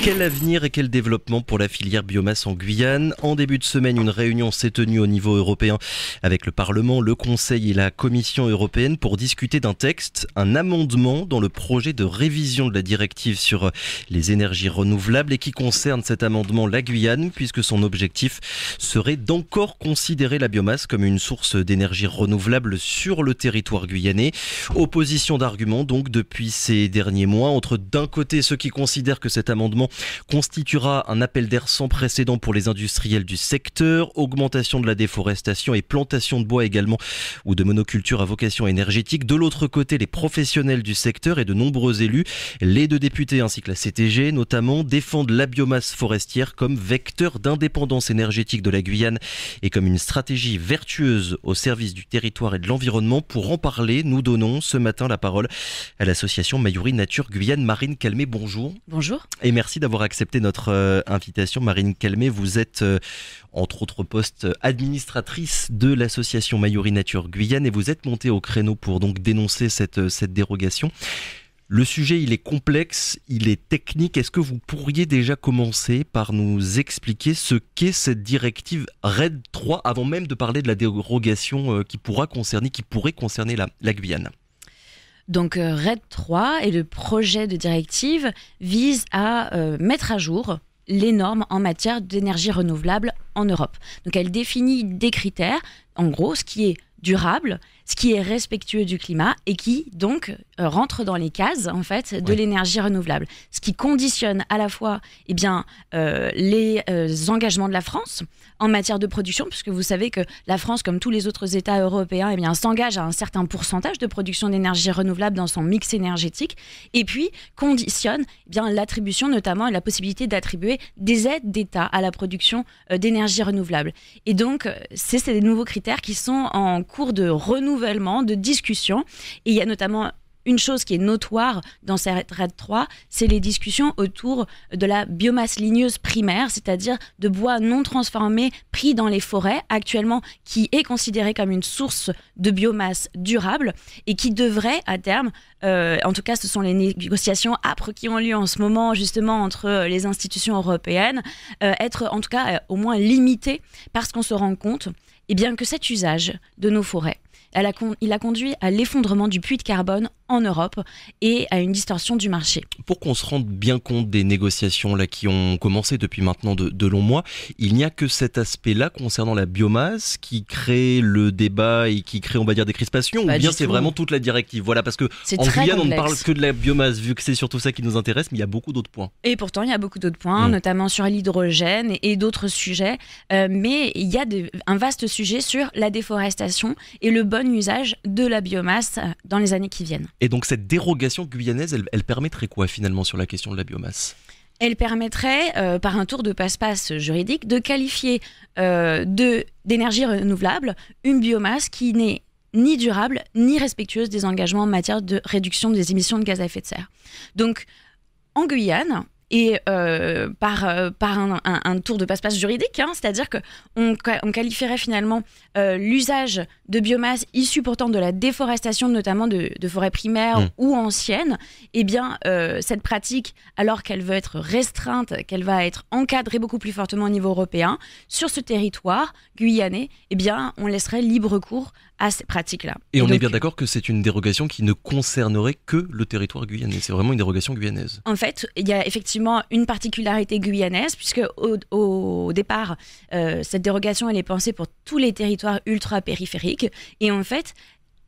Quel avenir et quel développement pour la filière biomasse en Guyane? En début de semaine, une réunion s'est tenue au niveau européen avec le Parlement, le Conseil et la Commission européenne pour discuter d'un texte, un amendement dans le projet de révision de la directive sur les énergies renouvelables et qui concerne cet amendement la Guyane puisque son objectif serait d'encore considérer la biomasse comme une source d'énergie renouvelable sur le territoire guyanais. Opposition d'arguments donc depuis ces derniers mois entre d'un côté ceux qui considèrent que cet amendement constituera un appel d'air sans précédent pour les industriels du secteur, augmentation de la déforestation et plantation de bois également ou de monoculture à vocation énergétique. De l'autre côté, les professionnels du secteur et de nombreux élus, les deux députés ainsi que la CTG notamment, défendent la biomasse forestière comme vecteur d'indépendance énergétique de la Guyane et comme une stratégie vertueuse au service du territoire et de l'environnement. Pour en parler, nous donnons ce matin la parole à l'association Mayuri Nature Guyane. Marine Calmet, bonjour. Bonjour. Et merci d'avoir accepté notre invitation. Marine Calmet, vous êtes entre autres postes administratrice de l'association Mayuri Nature Guyane et vous êtes montée au créneau pour donc dénoncer cette dérogation. Le sujet, il est complexe, il est technique. Est-ce que vous pourriez déjà commencer par nous expliquer ce qu'est cette directive RED 3 avant même de parler de la dérogation qui pourrait concerner la Guyane? Donc RED 3 et le projet de directive vise à mettre à jour les normes en matière d'énergie renouvelable en Europe. Donc elle définit des critères, en gros ce qui est durable, ce qui est respectueux du climat et qui donc rentre dans les cases en fait de l'énergie renouvelable. Ce qui conditionne à la fois les engagements de la France en matière de production, puisque vous savez que la France, comme tous les autres États européens, s'engage à un certain pourcentage de production d'énergie renouvelable dans son mix énergétique, et puis conditionne l'attribution notamment et la possibilité d'attribuer des aides d'État à la production d'énergie renouvelable. Et donc c'est ces nouveaux critères qui sont en cours de renouvellement, de discussion, et il y a notamment une chose qui est notoire dans cette RED 3, c'est les discussions autour de la biomasse ligneuse primaire, c'est-à-dire de bois non transformé pris dans les forêts, actuellement qui est considéré comme une source de biomasse durable et qui devrait à terme, en tout cas ce sont les négociations âpres qui ont lieu en ce moment justement entre les institutions européennes, être en tout cas au moins limité parce qu'on se rend compte que cet usage de nos forêts, il a conduit à l'effondrement du puits de carbone en Europe et à une distorsion du marché. Pour qu'on se rende bien compte des négociations là, qui ont commencé depuis maintenant de longs mois, il n'y a que cet aspect-là concernant la biomasse qui crée le débat et qui crée, on va dire, des crispations, ou bien c'est vraiment toute la directive? Voilà, parce que en Guyane, on ne parle que de la biomasse, vu que c'est surtout ça qui nous intéresse, mais il y a beaucoup d'autres points. Et pourtant, il y a beaucoup d'autres points, notamment sur l'hydrogène et d'autres sujets, mais il y a un vaste sujet sur la déforestation et le bon usage de la biomasse dans les années qui viennent. Et donc cette dérogation guyanaise, elle permettrait quoi finalement sur la question de la biomasse ? Elle permettrait, par un tour de passe-passe juridique, de qualifier d'énergie renouvelable une biomasse qui n'est ni durable, ni respectueuse des engagements en matière de réduction des émissions de gaz à effet de serre. Donc, en Guyane, et par un tour de passe-passe juridique, c'est-à-dire qu'on qualifierait finalement l'usage de biomasse issue pourtant de la déforestation, notamment de forêts primaires ou anciennes, cette pratique, alors qu'elle veut être restreinte, qu'elle va être encadrée beaucoup plus fortement au niveau européen, sur ce territoire guyanais, on laisserait libre cours à ces pratiques-là. Et on est bien d'accord que c'est une dérogation qui ne concernerait que le territoire guyanais. C'est vraiment une dérogation guyanaise. En fait, il y a effectivement une particularité guyanaise, puisque au départ, cette dérogation, elle est pensée pour tous les territoires ultra-périphériques. Et en fait,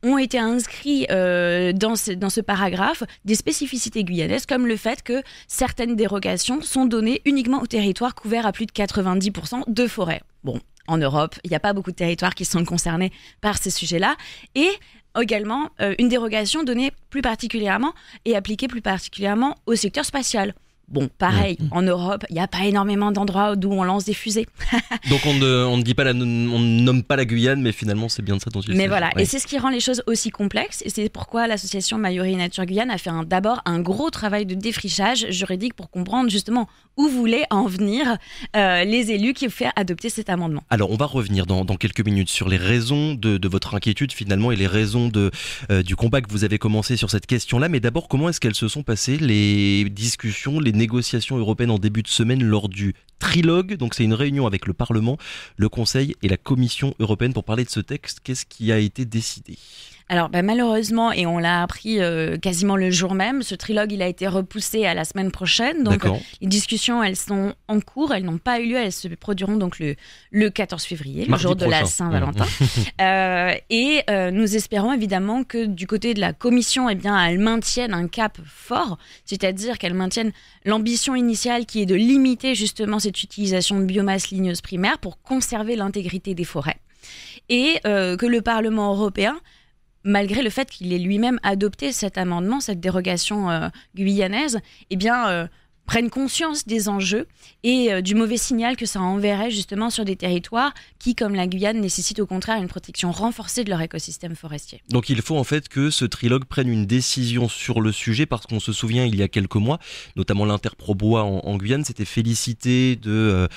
ont été inscrits dans ce paragraphe des spécificités guyanaises, comme le fait que certaines dérogations sont données uniquement aux territoires couverts à plus de 90% de forêt. Bon, en Europe, il n'y a pas beaucoup de territoires qui sont concernés par ces sujets-là. Et également, une dérogation donnée plus particulièrement et appliquée plus particulièrement au secteur spatial. Bon, pareil, en Europe, il n'y a pas énormément d'endroits d'où on lance des fusées. Donc on ne nomme pas la Guyane, mais finalement c'est bien de ça dont il s'agit. Mais voilà, et c'est ce qui rend les choses aussi complexes, et c'est pourquoi l'association Mayorie Nature Guyane a fait d'abord un gros travail de défrichage juridique pour comprendre justement où voulaient en venir les élus qui ont fait adopter cet amendement. Alors on va revenir dans quelques minutes sur les raisons de votre inquiétude finalement et les raisons du combat que vous avez commencé sur cette question-là, mais d'abord comment est-ce qu'elles se sont passées, les discussions, les négociations européennes en début de semaine lors du trilogue. Donc c'est une réunion avec le Parlement, le Conseil et la Commission européenne pour parler de ce texte. Qu'est-ce qui a été décidé ? Alors malheureusement, et on l'a appris quasiment le jour même, ce trilogue il a été repoussé à la semaine prochaine. Donc les discussions elles sont en cours, elles n'ont pas eu lieu, elles se produiront donc le 14 février, le jour de la Saint-Valentin. Et nous espérons évidemment que du côté de la Commission, eh bien, elle maintienne un cap fort, c'est-à-dire qu'elle maintienne l'ambition initiale qui est de limiter justement cette utilisation de biomasse ligneuse primaire pour conserver l'intégrité des forêts. Et que le Parlement européen, malgré le fait qu'il ait lui-même adopté cet amendement, cette dérogation guyanaise, eh bien, prennent conscience des enjeux et du mauvais signal que ça enverrait justement sur des territoires qui, comme la Guyane, nécessitent au contraire une protection renforcée de leur écosystème forestier. Donc il faut en fait que ce trilogue prenne une décision sur le sujet, parce qu'on se souvient il y a quelques mois, notamment l'Interprobois en Guyane s'était félicité de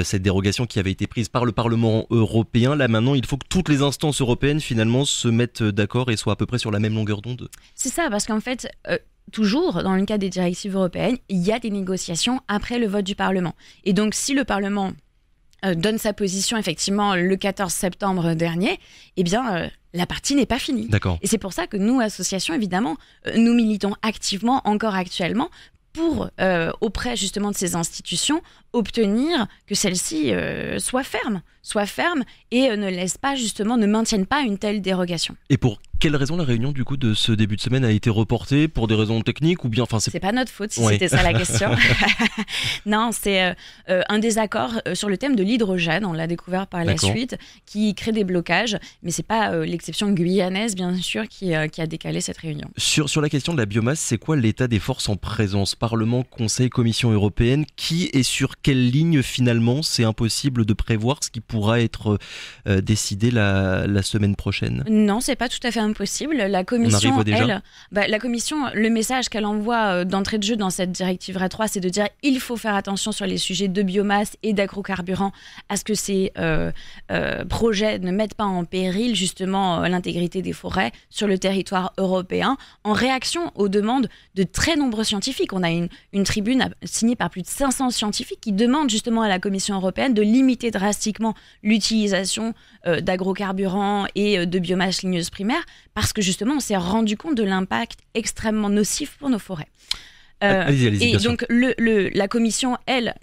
cette dérogation qui avait été prise par le Parlement européen. Là maintenant il faut que toutes les instances européennes finalement se mettent d'accord et soient à peu près sur la même longueur d'onde. C'est ça, parce qu'en fait... toujours, dans le cas des directives européennes, il y a des négociations après le vote du Parlement. Et donc, si le Parlement donne sa position, effectivement, le 14 septembre dernier, eh bien, la partie n'est pas finie. D'accord. Et c'est pour ça que nous, associations, évidemment, nous militons activement, encore actuellement, pour, auprès justement de ces institutions, obtenir que celles-ci soient fermes et ne maintiennent pas une telle dérogation. Et pour quelle raison la réunion du coup de ce début de semaine a été reportée? Pour des raisons techniques ou bien c'est pas notre faute si c'était ça la question. Non, c'est un désaccord sur le thème de l'hydrogène, on l'a découvert par la suite, qui crée des blocages, mais c'est pas l'exception guyanaise bien sûr qui a décalé cette réunion. Sur la question de la biomasse, c'est quoi l'état des forces en présence? Parlement, Conseil, Commission européenne, qui est sur quelle ligne finalement? C'est impossible de prévoir ce qui pourra être décidé la semaine prochaine. Non, c'est pas tout à fait impossible. La Commission, la Commission, le message qu'elle envoie d'entrée de jeu dans cette directive RED 3, c'est de dire il faut faire attention sur les sujets de biomasse et d'agrocarburants à ce que ces projets ne mettent pas en péril justement l'intégrité des forêts sur le territoire européen, en réaction aux demandes de très nombreux scientifiques. On a une tribune signée par plus de 500 scientifiques qui demandent justement à la Commission européenne de limiter drastiquement l'utilisation d'agrocarburants et de biomasse ligneuse primaire, parce que justement on s'est rendu compte de l'impact extrêmement nocif pour nos forêts. Allez-y, et donc la Commission, elle,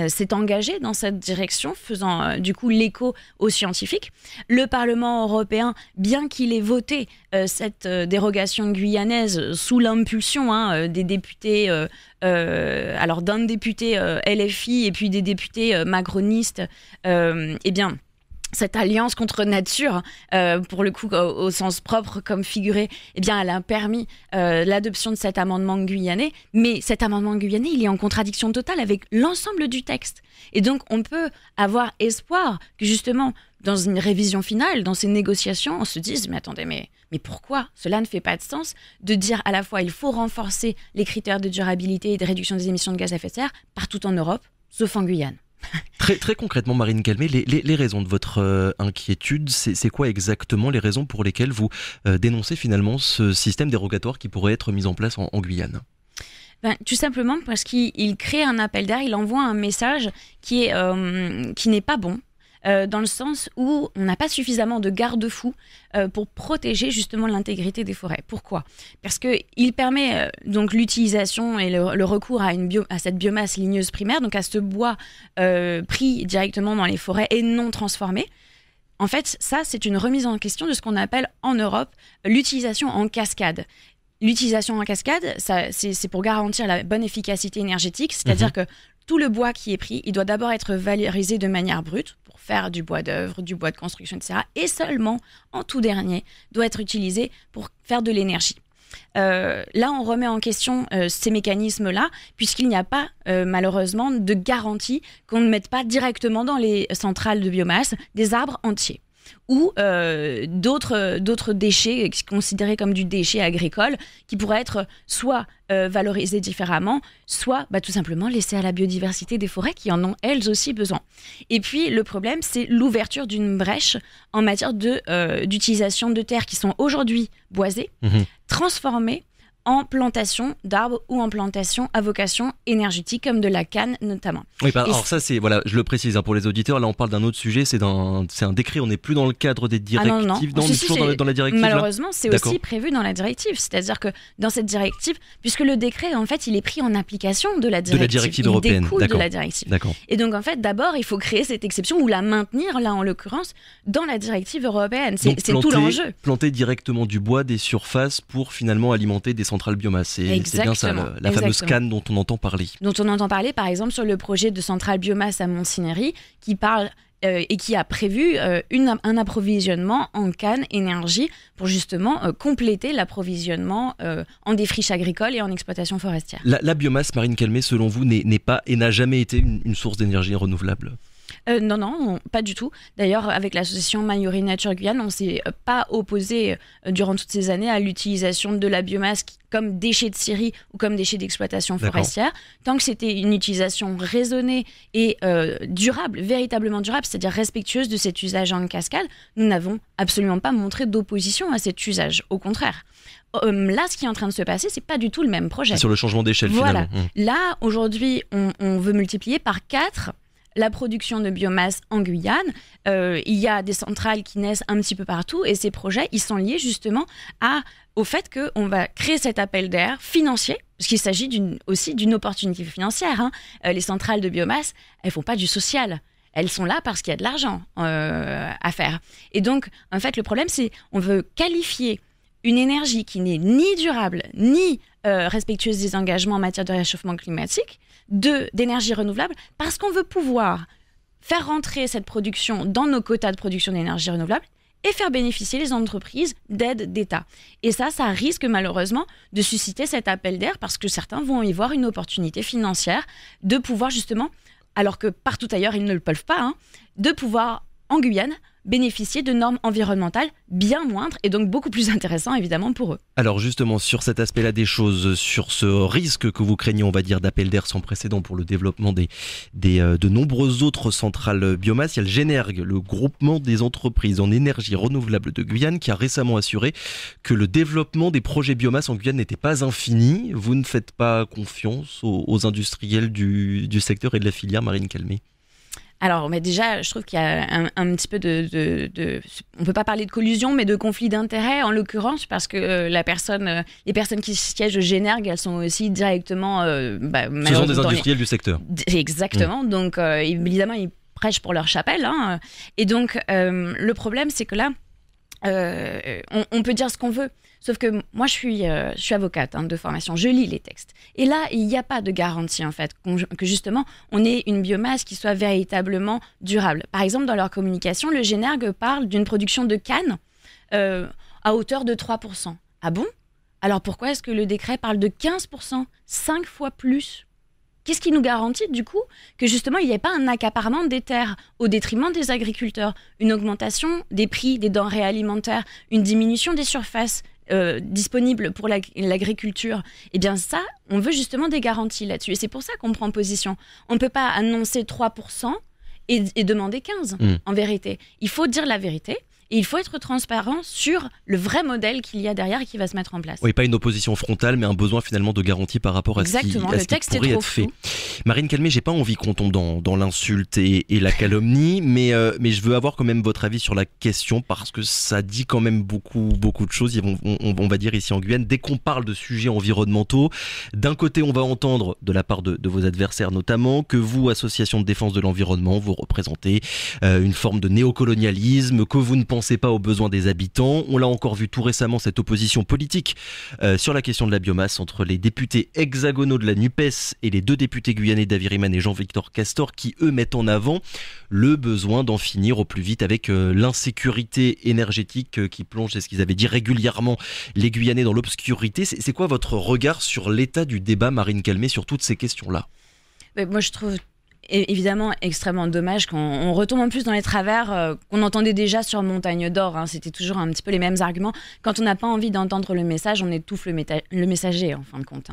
s'est engagée dans cette direction, faisant du coup l'écho aux scientifiques. Le Parlement européen, bien qu'il ait voté cette dérogation guyanaise sous l'impulsion des députés, alors d'un député LFI et puis des députés macronistes, eh bien... Cette alliance contre nature, pour le coup au sens propre comme figuré, eh bien, elle a permis l'adoption de cet amendement guyanais. Mais cet amendement guyanais, il est en contradiction totale avec l'ensemble du texte. Et donc, on peut avoir espoir que justement, dans une révision finale, dans ces négociations, on se dise « Mais attendez, mais pourquoi ? Cela ne fait pas de sens de dire à la fois il faut renforcer les critères de durabilité et de réduction des émissions de gaz à effet de serre partout en Europe, sauf en Guyane. » Très concrètement, Marine Calmet, les raisons de votre inquiétude, c'est quoi exactement les raisons pour lesquelles vous dénoncez finalement ce système dérogatoire qui pourrait être mis en place en Guyane? Tout simplement parce qu'il crée un appel d'air, il envoie un message qui n'est pas bon. Dans le sens où on n'a pas suffisamment de garde-fous pour protéger justement l'intégrité des forêts. Pourquoi ? Parce qu'il permet donc l'utilisation et le recours à cette biomasse ligneuse primaire, donc à ce bois pris directement dans les forêts et non transformé. En fait, ça, c'est une remise en question de ce qu'on appelle en Europe l'utilisation en cascade. L'utilisation en cascade, c'est pour garantir la bonne efficacité énergétique, c'est-à-dire que tout le bois qui est pris, il doit d'abord être valorisé de manière brute pour faire du bois d'œuvre, du bois de construction, etc. Et seulement, en tout dernier, doit être utilisé pour faire de l'énergie. Là, on remet en question ces mécanismes-là, puisqu'il n'y a pas, malheureusement, de garantie qu'on ne mette pas directement dans les centrales de biomasse des arbres entiers ou d'autres déchets considérés comme du déchet agricole qui pourraient être soit valorisés différemment, soit tout simplement laissés à la biodiversité des forêts qui en ont elles aussi besoin. Et puis le problème, c'est l'ouverture d'une brèche en matière d'utilisation de terres qui sont aujourd'hui boisées, transformées en plantation d'arbres ou en plantation à vocation énergétique comme de la canne notamment. Oui, alors ça c'est, voilà, je le précise pour les auditeurs, là on parle d'un autre sujet, c'est un décret, on n'est plus dans le cadre des directives, non, on est toujours dans la directive. Malheureusement, c'est D'accord. aussi prévu dans la directive, c'est-à-dire que dans cette directive, puisque le décret en fait il est pris en application de la directive européenne, il découle d'accord. de la directive. D'accord. Et donc en fait d'abord il faut créer cette exception ou la maintenir là en l'occurrence dans la directive européenne, c'est tout l'enjeu. Planter directement du bois des surfaces pour finalement alimenter des centrales biomasse. C'est bien ça, la fameuse canne dont on entend parler. Dont on entend parler, par exemple, sur le projet de centrale biomasse à Montsinéry, qui parle et qui a prévu un approvisionnement en canne énergie pour justement compléter l'approvisionnement en défriche agricole et en exploitation forestière. La biomasse, Marine Calmet, selon vous, n'est pas et n'a jamais été une source d'énergie renouvelable ? Non, pas du tout. D'ailleurs, avec l'association Mayori Nature Guyane, on ne s'est pas opposé durant toutes ces années à l'utilisation de la biomasse comme déchet de scierie ou comme déchet d'exploitation forestière. Tant que c'était une utilisation raisonnée et durable, véritablement durable, c'est-à-dire respectueuse de cet usage en cascade, nous n'avons absolument pas montré d'opposition à cet usage. Au contraire. Là, ce qui est en train de se passer, c'est pas du tout le même projet. Sur le changement d'échelle, voilà. Finalement. Là, aujourd'hui, on veut multiplier par 4 la production de biomasse en Guyane. Il y a des centrales qui naissent un petit peu partout et ces projets, ils sont liés justement au fait qu'on va créer cet appel d'air financier, parce qu'il s'agit aussi d'une opportunité financière. Les centrales de biomasse, elles font pas du social. Elles sont là parce qu'il y a de l'argent à faire. Et donc, en fait, le problème, c'est on veut qualifier une énergie qui n'est ni durable, ni respectueuse des engagements en matière de réchauffement climatique, d'énergie renouvelable, parce qu'on veut pouvoir faire rentrer cette production dans nos quotas de production d'énergie renouvelable et faire bénéficier les entreprises d'aides d'État. Et ça risque malheureusement de susciter cet appel d'air parce que certains vont y voir une opportunité financière de pouvoir justement, alors que partout ailleurs ils ne le peuvent pas, de pouvoir en Guyane bénéficier de normes environnementales bien moindres et donc beaucoup plus intéressants évidemment pour eux. Alors justement sur cet aspect-là des choses, sur ce risque que vous craignez, on va dire, d'appel d'air sans précédent pour le développement de nombreuses autres centrales biomasse, il y a le GENERG, le groupement des entreprises en énergie renouvelable de Guyane, qui a récemment assuré que le développement des projets biomasse en Guyane n'était pas infini. Vous ne faites pas confiance aux industriels du secteur et de la filière, Marine Calmet? Alors, mais déjà, je trouve qu'il y a un petit peu on ne peut pas parler de collusion, mais de conflit d'intérêts, en l'occurrence, parce que les personnes qui siègent au GENERG, elles sont aussi directement... ce sont des industriels du secteur. Exactement, donc évidemment, ils prêchent pour leur chapelle. Et donc, le problème, c'est que là, on peut dire ce qu'on veut. Sauf que moi, je suis avocate de formation, je lis les textes. Et là, il n'y a pas de garantie, en fait, que justement, on ait une biomasse qui soit véritablement durable. Par exemple, dans leur communication, le GENERG parle d'une production de canne à hauteur de 3%. Ah bon ? Alors pourquoi est-ce que le décret parle de 15%, 5 fois plus ? Qu'est-ce qui nous garantit, du coup, que justement, il n'y ait pas un accaparement des terres au détriment des agriculteurs, une augmentation des prix des denrées alimentaires, une diminution des surfaces disponibles pour l'agriculture? Eh bien ça, on veut justement des garanties là-dessus. Et c'est pour ça qu'on prend position. On ne peut pas annoncer 3% et demander 15%, en vérité. Il faut dire la vérité. Et il faut être transparent sur le vrai modèle qu'il y a derrière et qui va se mettre en place. Oui, pas une opposition frontale, mais un besoin finalement de garantie par rapport à ce qui pourrait être fait. Marine Calmet, j'ai pas envie qu'on tombe dans l'insulte et la calomnie, mais je veux avoir quand même votre avis sur la question parce que ça dit quand même beaucoup de choses. On va dire ici en Guyane, dès qu'on parle de sujets environnementaux, d'un côté on va entendre de la part de vos adversaires notamment que vous, association de défense de l'environnement, vous représentez une forme de néocolonialisme, que vous ne pensez pas aux besoins des habitants. On l'a encore vu tout récemment, cette opposition politique sur la question de la biomasse entre les députés hexagonaux de la NUPES et les 2 députés guyanais guyanais David Riemann et Jean-Victor Castor qui, eux, mettent en avant le besoin d'en finir au plus vite avec l'insécurité énergétique qui plonge, c'est ce qu'ils avaient dit régulièrement, les Guyanais dans l'obscurité. C'est quoi votre regard sur l'état du débat, Marine Calmet, sur toutes ces questions-là ? Moi, je trouve évidemment extrêmement dommage qu'on retombe en plus dans les travers qu'on entendait déjà sur Montagne d'Or. C'était toujours un petit peu les mêmes arguments. Quand on n'a pas envie d'entendre le message, on étouffe le messager, en fin de compte.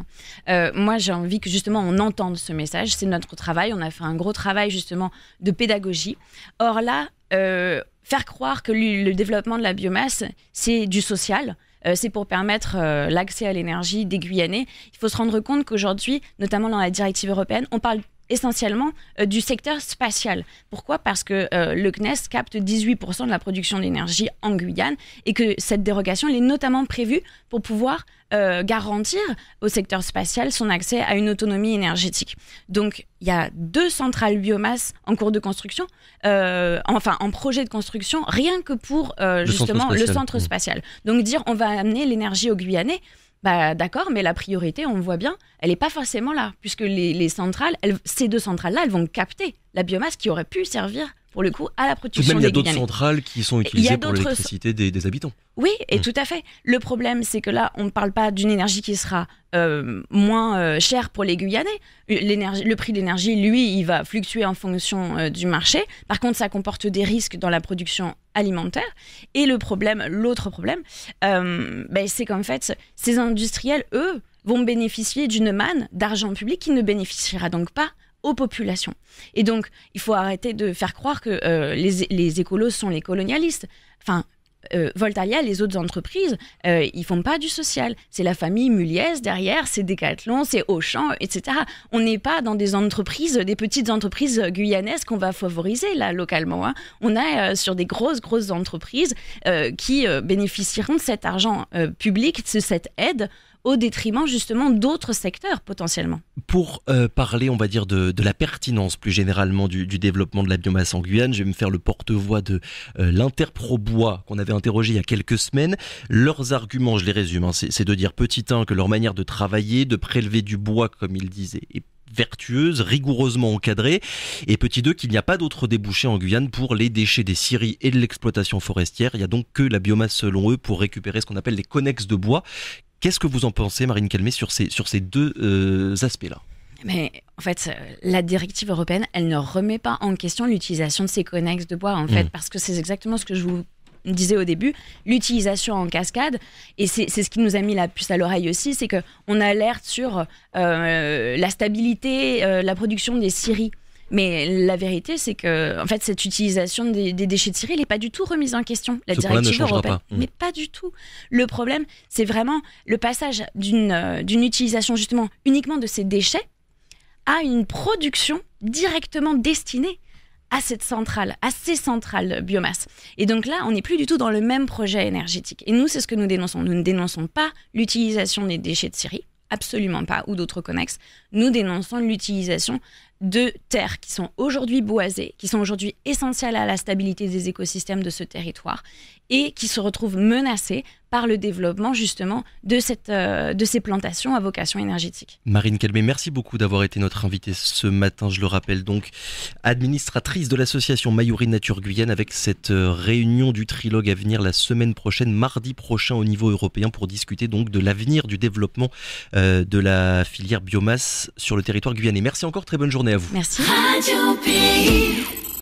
Moi, j'ai envie que justement on entende ce message. C'est notre travail. On a fait un gros travail justement de pédagogie. Or là, faire croire que le développement de la biomasse, c'est du social. C'est pour permettre l'accès à l'énergie des Guyanais. Il faut se rendre compte qu'aujourd'hui, notamment dans la directive européenne, on parle essentiellement du secteur spatial. Pourquoi ? Parce que le CNES capte 18% de la production d'énergie en Guyane et que cette dérogation elle est notamment prévue pour pouvoir garantir au secteur spatial son accès à une autonomie énergétique. Donc, il y a 2 centrales biomasse en cours de construction, en projet de construction, rien que pour justement le centre spatial. Donc, dire on va amener l'énergie aux Guyanais, d'accord, mais la priorité, on le voit bien, elle n'est pas forcément là, puisque les centrales, ces 2 centrales-là, elles vont capter la biomasse qui aurait pu servir, pour le coup, à la production des Guyanais. Il y a d'autres centrales qui sont utilisées pour l'électricité des habitants. Oui, et tout à fait. Le problème, c'est que là, on ne parle pas d'une énergie qui sera moins chère pour les Guyanais. Le prix de l'énergie, lui, il va fluctuer en fonction du marché. Par contre, ça comporte des risques dans la production alimentaire. Et l'autre problème, c'est qu'en fait, ces industriels, eux, vont bénéficier d'une manne d'argent public qui ne bénéficiera donc pas aux populations. Et donc, il faut arrêter de faire croire que les écolos sont les colonialistes. Voltalia, les autres entreprises, ils font pas du social. C'est la famille Muliez derrière, c'est Decathlon, c'est Auchan, etc. On n'est pas dans des entreprises, des petites entreprises guyanaises qu'on va favoriser là localement. On est sur des grosses entreprises qui bénéficieront de cet argent public, de cette aide, au détriment justement d'autres secteurs potentiellement. Pour parler, on va dire, de la pertinence plus généralement du développement de la biomasse en Guyane, je vais me faire le porte-voix de l'Interprobois qu'on avait interrogé il y a quelques semaines. Leurs arguments, je les résume, c'est de dire petit 1 que leur manière de travailler, de prélever du bois, comme ils disaient, est vertueuse, rigoureusement encadrée, et petit 2 qu'il n'y a pas d'autre débouché en Guyane pour les déchets des scieries et de l'exploitation forestière. Il n'y a donc que la biomasse selon eux pour récupérer ce qu'on appelle les connexes de bois. Qu'est-ce que vous en pensez, Marine Calmet, sur ces 2 aspects-là ? Mais en fait, la directive européenne, elle ne remet pas en question l'utilisation de ces connexes de bois, en fait, parce que c'est exactement ce que je vous disais au début, l'utilisation en cascade, et c'est ce qui nous a mis la puce à l'oreille aussi, c'est qu'on alerte sur la stabilité, la production des scieries. Mais la vérité, c'est que en fait, cette utilisation des déchets de scierie, elle n'est pas du tout remise en question. La directive européenne, mais pas du tout. Le problème, c'est vraiment le passage d'une utilisation justement uniquement de ces déchets à une production directement destinée à cette centrale, à ces centrales biomasse. Et donc là, on n'est plus du tout dans le même projet énergétique. Et nous, c'est ce que nous dénonçons. Nous ne dénonçons pas l'utilisation des déchets de scierie, absolument pas, ou d'autres connexes. Nous dénonçons l'utilisation de terres qui sont aujourd'hui boisées, qui sont aujourd'hui essentielles à la stabilité des écosystèmes de ce territoire et qui se retrouvent menacées par le développement justement de ces plantations à vocation énergétique. Marine Calmet, merci beaucoup d'avoir été notre invitée ce matin. Je le rappelle donc, administratrice de l'association Mayuri Nature Guyane, avec cette réunion du trilogue à venir la semaine prochaine, mardi prochain au niveau européen, pour discuter donc de l'avenir du développement de la filière biomasse sur le territoire guyanais. Merci encore, très bonne journée à vous. Merci. Radio Pays.